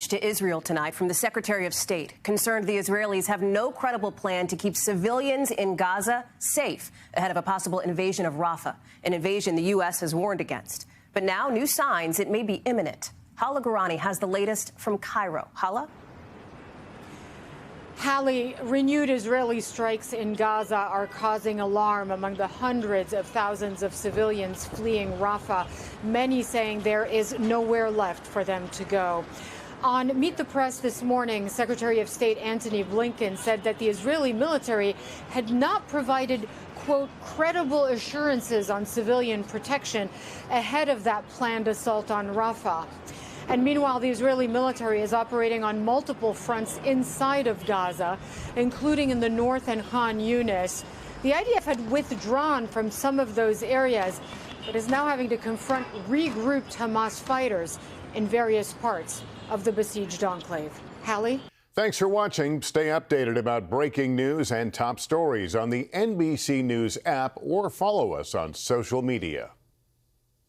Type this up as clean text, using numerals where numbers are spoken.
To Israel tonight from the Secretary of State, concerned the Israelis have no credible plan to keep civilians in Gaza safe ahead of a possible invasion of Rafah, an invasion the U.S. has warned against. But now new signs it may be imminent. Hala Gorani has the latest from Cairo. Hala? Hallie, renewed Israeli strikes in Gaza are causing alarm among the hundreds of thousands of civilians fleeing Rafah, many saying there is nowhere left for them to go. On Meet the Press this morning, Secretary of State Antony Blinken said that the Israeli military had not provided, quote, credible assurances on civilian protection ahead of that planned assault on Rafah. And meanwhile, the Israeli military is operating on multiple fronts inside of Gaza, including in the north and Khan Yunis. The IDF had withdrawn from some of those areas, but is now having to confront regrouped Hamas fighters in various parts of the besieged enclave. Hallie? Thanks for watching. Stay updated about breaking news and top stories on the NBC News app or follow us on social media.